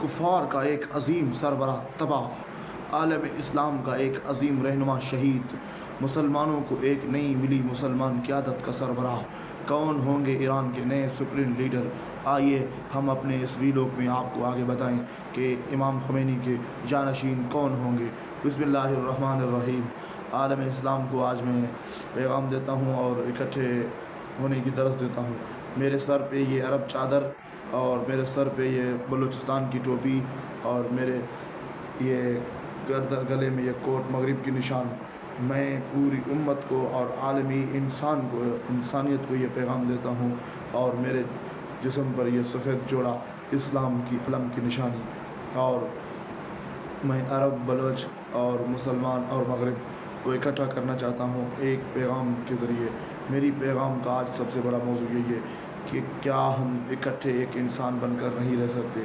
کفار کا ایک عظیم سربراہ تباہ، عالم اسلام کا ایک عظیم رہنما شہید، مسلمانوں کو ایک نئی ملی مسلمان قیادت کا سربراہ، کون ہوں گے ایران کے نئے سپریم لیڈر؟ آئیے ہم اپنے اس ویلاگ میں آپ کو آگے بتائیں کہ امام خمینی کے جانشین کون ہوں گے۔ بسم اللہ الرحمن الرحیم۔ عالم اسلام کو آج میں پیغام دیتا ہوں اور اکٹھے ہونے کی درس دیتا ہوں۔ میرے سر پہ یہ عرب چادر اور میرے سر پہ یہ بلوچستان کی ٹوپی اور میرے یہ گلے میں یہ کوٹ مغرب کی نشان، میں پوری امت کو اور عالمی انسانیت کو یہ پیغام دیتا ہوں، اور میرے جسم پر یہ سفید جوڑا اسلام کی علم کی نشانی، اور میں عرب، بلوچ اور مسلمان اور مغرب کو اکٹھا کرنا چاہتا ہوں ایک پیغام کے ذریعے۔ میری پیغام کا آج سب سے بڑا موضوع یہ ہے کہ کیا ہم اکٹھے ایک انسان بن کر نہیں رہ سکتے؟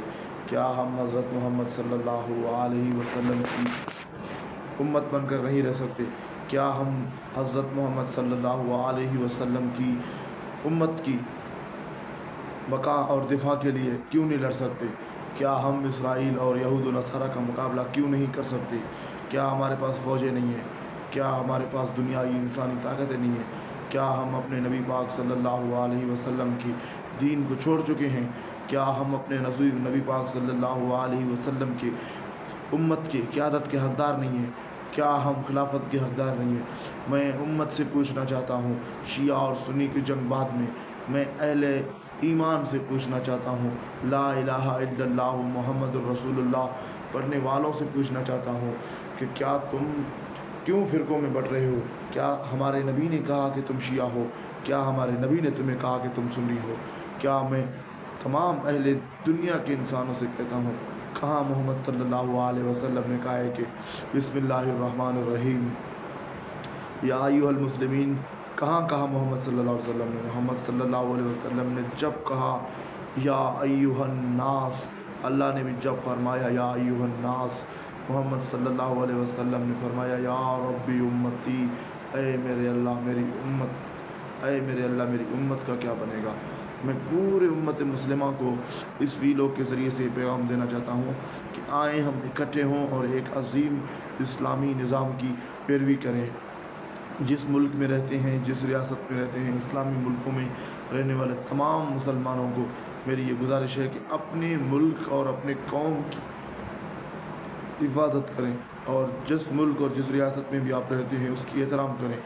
کیا ہم حضرت محمد صلی اللہ علیہ وسلم کی امت بن کر نہیں رہ سکتے؟ کیا ہم حضرت محمد صلی اللہ علیہ وسلم کی امت کی بقا اور دفاع کے لیے کیوں نہیں لڑ سکتے؟ کیا ہم اسرائیل اور یہود و نصارہ کا مقابلہ کیوں نہیں کر سکتے؟ کیا ہمارے پاس فوجیں نہیں ہیں؟ کیا ہمارے پاس دنیائی انسانی طاقتیں نہیں ہیں؟ کیا ہم اپنے نبی پاک صلی اللہ علیہ وسلم کی دین کو چھوڑ چکے ہیں؟ کیا ہم اپنے نبی پاک صلی اللہ علیہ وسلم کی امت کی قیادت کے حقدار نہیں ہیں؟ کیا ہم خلافت کے حقدار نہیں ہیں؟ میں امت سے پوچھنا چاہتا ہوں، شیعہ اور سنی کی جنگ بعد میں اہل ایمان سے پوچھنا چاہتا ہوں، لا الہ الا اللہ محمد الرسول اللہ پڑھنے والوں سے پوچھنا چاہتا ہوں کہ کیا تم کیوں فرقوں میں بٹ رہے ہو؟ کیا ہمارے نبی نے کہا کہ تم شیعہ ہو؟ کیا ہمارے نبی نے تمہیں کہا کہ تم سنی ہو؟ کیا میں تمام اہل دنیا کے انسانوں سے کہتا ہوں، کہاں محمد صلی اللہ علیہ وسلم نے کہا ہے کہ بسم اللہ الرحمن الرحیم یا ایھا المسلمین؟ کہاں کہا محمد صلی اللہ علیہ وسلم نے؟ محمد صلی اللہ علیہ وسلم نے جب کہا یا ایھا الناس، اللہ نے بھی جب فرمایا یا ایھا الناس، محمد صلی اللہ علیہ وسلم نے فرمایا یا ربی امتی، اے میرے اللہ میری امت، اے میرے اللہ میری امت کا کیا بنے گا؟ میں پورے امت مسلمہ کو اس ویلاگ کے ذریعے سے پیغام دینا چاہتا ہوں کہ آئیں ہم اکٹھے ہوں اور ایک عظیم اسلامی نظام کی پیروی کریں۔ جس ملک میں رہتے ہیں، جس ریاست میں رہتے ہیں، اسلامی ملکوں میں رہنے والے تمام مسلمانوں کو میری یہ گزارش ہے کہ اپنے ملک اور اپنے قوم کی حفاظت کریں، اور جس ملک اور جس ریاست میں بھی آپ رہتے ہیں اس کی احترام کریں۔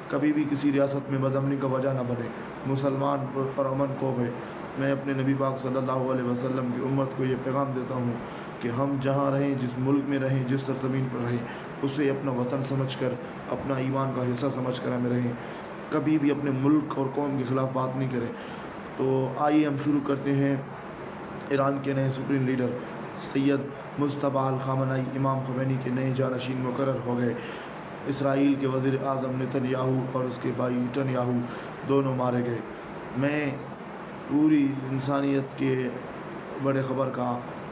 کبھی بھی کسی ریاست میں بدامنی کا وجہ نہ بنے۔ مسلمان پر امن قوم ہے۔ میں اپنے نبی پاک صلی اللہ علیہ وسلم کی امت کو یہ پیغام دیتا ہوں کہ ہم جہاں رہیں، جس ملک میں رہیں، جس سرزمین پر رہیں، اسے اپنا وطن سمجھ کر، اپنا ایمان کا حصہ سمجھ کر ہمیں رہیں۔ کبھی بھی اپنے ملک اور قوم کے خلاف بات نہیں کریں۔ تو آئیے ہم شروع کرتے ہیں۔ ایران کے نئے سپریم لیڈر سید مجتبی الخامنئی امام خمینی کے نئے جانشین مقرر ہو گئے۔ اسرائیل کے وزیر اعظم نیتن یاہو اور اس کے بھائی ایٹن یاہو دونوں مارے گئے۔ میں پوری انسانیت کے بڑے خبر کا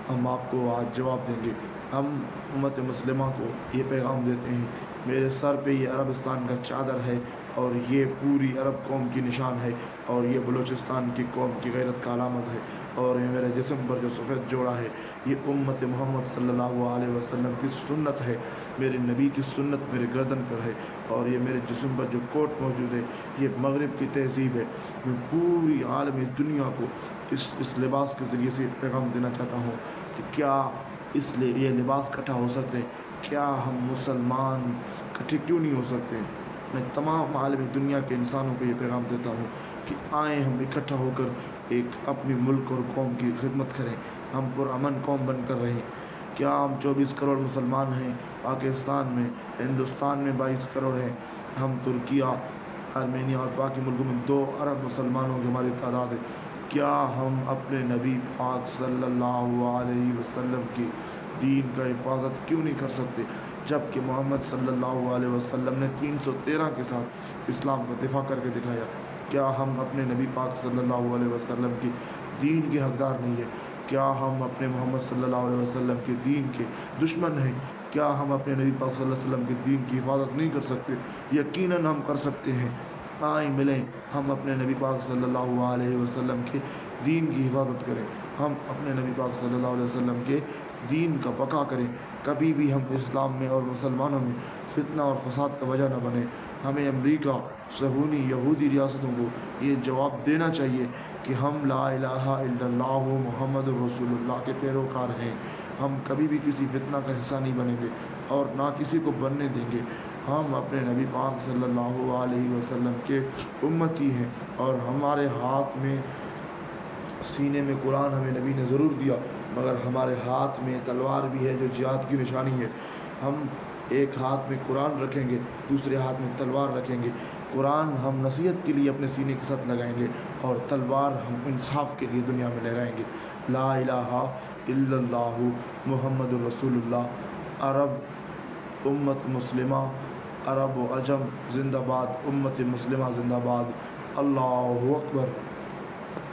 ہم آپ کو آج جواب دیں گے۔ ہم امت مسلمہ کو یہ پیغام دیتے ہیں، میرے سر پہ یہ عربستان کا چادر ہے اور یہ پوری عرب قوم کی نشان ہے، اور یہ بلوچستان کی قوم کی غیرت کا علامت ہے، اور یہ میرے جسم پر جو سفید جوڑا ہے یہ امت محمد صلی اللہ علیہ وسلم کی سنت ہے، میرے نبی کی سنت میرے گردن پر ہے، اور یہ میرے جسم پر جو کوٹ موجود ہے یہ مغرب کی تہذیب ہے۔ میں پوری عالمی دنیا کو اس لباس کے ذریعے سے پیغام دینا چاہتا ہوں کہ کیا اس لیے یہ لباس اکٹھا ہو سکتے ہیں؟ کیا ہم مسلمان اکٹھے کیوں نہیں ہو سکتے؟ میں تمام عالمی دنیا کے انسانوں کو یہ پیغام دیتا ہوں کہ آئیں ہم اکٹھا ہو کر ایک اپنے ملک اور قوم کی خدمت کریں، ہم پرامن قوم بن کر رہیں۔ کیا ہم 24 کروڑ مسلمان ہیں؟ پاکستان میں، ہندوستان میں 22 کروڑ ہیں۔ ہم ترکیہ، آرمینیا اور باقی ملکوں میں 2 ارب مسلمانوں کی ہماری تعداد ہے۔ کیا ہم اپنے نبی پاک صلی اللہ علیہ وسلم کی دین کا حفاظت کیوں نہیں کر سکتے، جبکہ محمد صلی اللہ علیہ وسلم نے 313 کے ساتھ اسلام کا دفاع کر کے دکھایا؟ کیا ہم اپنے نبی پاک صلی اللہ علیہ وسلم کی دین کے حقدار نہیں ہیں؟ کیا ہم اپنے محمد صلی اللہ علیہ وسلم کے دین کے دشمن ہیں؟ کیا ہم اپنے نبی پاک صلی اللہ علیہ وسلم کے دین کی حفاظت نہیں کر سکتے؟ یقیناً ہم کر سکتے ہیں۔ آئیں ملیں، ہم اپنے نبی پاک صلی اللہ علیہ وسلم کے دین کی حفاظت کریں۔ ہم اپنے نبی پاک صلی اللہ علیہ وسلم کے دین کا بقا کریں، کبھی بھی ہم اسلام میں اور مسلمانوں میں فتنہ اور فساد کا وجہ نہ بنے۔ ہمیں امریکہ، صہیونی، یہودی ریاستوں کو یہ جواب دینا چاہیے کہ ہم لا الہ الا اللہ محمد رسول اللہ کے پیروکار ہیں۔ ہم کبھی بھی کسی فتنہ کا حصہ نہیں بنیں گے اور نہ کسی کو بننے دیں گے۔ ہم اپنے نبی پاک صلی اللہ علیہ وسلم کے امتی ہیں، اور ہمارے ہاتھ میں، سینے میں قرآن ہمیں نبی نے ضرور دیا، مگر ہمارے ہاتھ میں تلوار بھی ہے جو جہاد کی نشانی ہے۔ ہم ایک ہاتھ میں قرآن رکھیں گے، دوسرے ہاتھ میں تلوار رکھیں گے۔ قرآن ہم نصیحت کے لیے اپنے سینے کے ساتھ لگائیں گے، اور تلوار ہم انصاف کے لیے دنیا میں لہرائیں گے۔ لا الہ الا اللہ محمد رسول اللہ۔ عرب امت مسلمہ، عرب و عجم زندہ باد، امت مسلمہ زندہ باد۔ اللہ اکبر۔